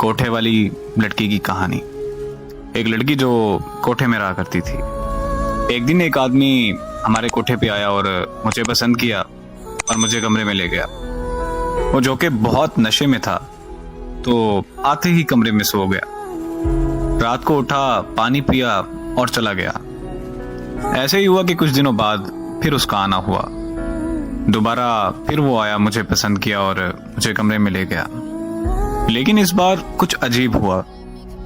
कोठे वाली लड़की की कहानी। एक लड़की जो कोठे में रहा करती थी। एक दिन एक आदमी हमारे कोठे पे आया और मुझे पसंद किया और मुझे कमरे में ले गया। वो जो कि बहुत नशे में था, तो आते ही कमरे में सो गया। रात को उठा, पानी पिया और चला गया। ऐसे ही हुआ कि कुछ दिनों बाद फिर उसका आना हुआ। दोबारा फिर वो आया, मुझे पसंद किया और मुझे कमरे में ले गया। लेकिन इस बार कुछ अजीब हुआ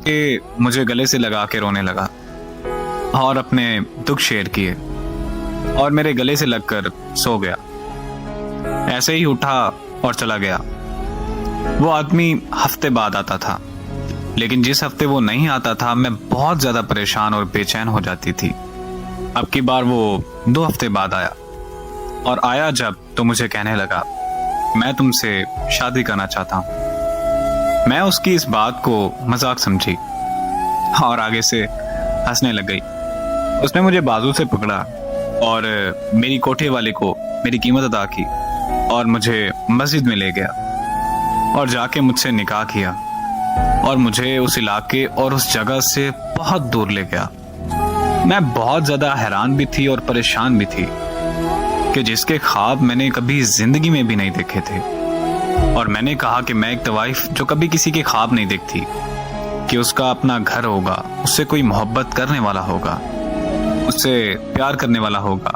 कि मुझे गले से लगा के रोने लगा और अपने दुख शेयर किए और मेरे गले से लगकर सो गया। ऐसे ही उठा और चला गया। वो आदमी हफ्ते बाद आता था, लेकिन जिस हफ्ते वो नहीं आता था मैं बहुत ज्यादा परेशान और बेचैन हो जाती थी। अब की बार वो 2 हफ्ते बाद आया, और आया जब तो मुझे कहने लगा, मैं तुमसे शादी करना चाहता हूँ। मैं उसकी इस बात को मजाक समझी और आगे से हंसने लग गई। उसने मुझे बाजू से पकड़ा और मेरी कोठे वाले को मेरी कीमत अदा की और मुझे मस्जिद में ले गया और जाके मुझसे निकाह किया और मुझे उस इलाके और उस जगह से बहुत दूर ले गया। मैं बहुत ज्यादा हैरान भी थी और परेशान भी थी कि जिसके ख्वाब मैंने कभी जिंदगी में भी नहीं देखे थे। और मैंने कहा कि मैं एक तवाइफ जो कभी किसी के ख्वाब नहीं देखती, कि उसका अपना घर होगा, उससे कोई मोहब्बत करने वाला होगा, उससे प्यार करने वाला होगा,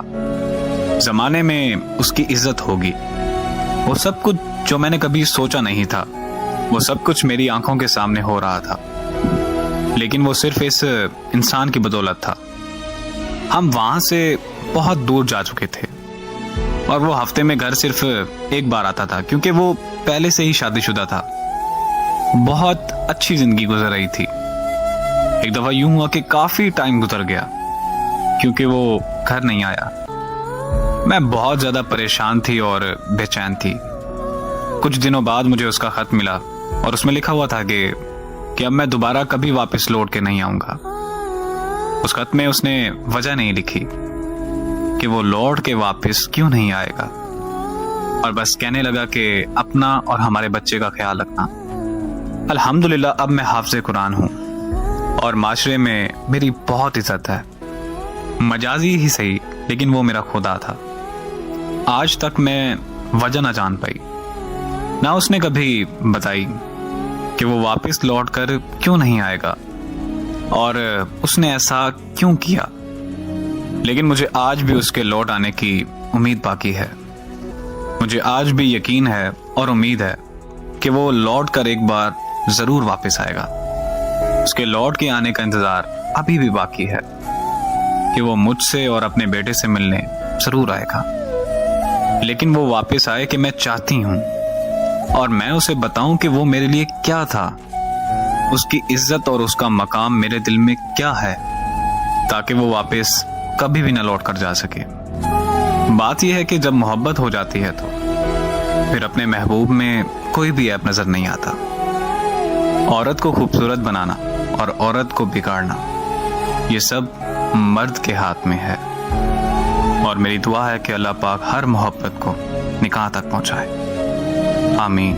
जमाने में उसकी इज्जत होगी। वो सब कुछ जो मैंने कभी सोचा नहीं था, वो सब कुछ मेरी आंखों के सामने हो रहा था। लेकिन वो सिर्फ इस इंसान की बदौलत था। हम वहां से बहुत दूर जा चुके थे और वो हफ्ते में घर सिर्फ एक बार आता था, क्योंकि वो पहले से ही शादीशुदा था। बहुत अच्छी जिंदगी गुजर रही थी। एक दफा यूं हुआ कि काफी टाइम गुजर गया क्योंकि वो घर नहीं आया। मैं बहुत ज्यादा परेशान थी और बेचैन थी। कुछ दिनों बाद मुझे उसका खत मिला और उसमें लिखा हुआ था कि अब मैं दोबारा कभी वापस लौट के नहीं आऊंगा। उस खत में उसने वजह नहीं लिखी कि वो लौट के वापस क्यों नहीं आएगा, और बस कहने लगा कि अपना और हमारे बच्चे का ख्याल रखना। अल्हम्दुलिल्लाह अब मैं हाफ़िज़े कुरान हूँ और माशरे में मेरी बहुत इज्जत है। मजाजी ही सही, लेकिन वो मेरा खुदा था। आज तक मैं वजह ना जान पाई, ना उसने कभी बताई कि वो वापस लौट कर क्यों नहीं आएगा और उसने ऐसा क्यों किया। लेकिन मुझे आज भी उसके लौट आने की उम्मीद बाकी है। मुझे आज भी यकीन है और उम्मीद है कि वो लौट कर एक बार जरूर वापस आएगा। उसके लौट के आने का इंतजार अभी भी बाकी है कि वो मुझसे और अपने बेटे से मिलने जरूर आएगा। लेकिन वो वापस आए कि मैं चाहती हूँ, और मैं उसे बताऊं कि वो मेरे लिए क्या था, उसकी इज्जत और उसका मकाम मेरे दिल में क्या है, ताकि वो वापस कभी भी न लौट कर जा सके। बात यह है कि जब मोहब्बत हो जाती है तो फिर अपने महबूब में कोई भी ऐप नजर नहीं आता। औरत को खूबसूरत बनाना और औरत को बिगाड़ना, ये सब मर्द के हाथ में है। और मेरी दुआ है कि अल्लाह पाक हर मोहब्बत को निकाह तक पहुंचाए। आमीन।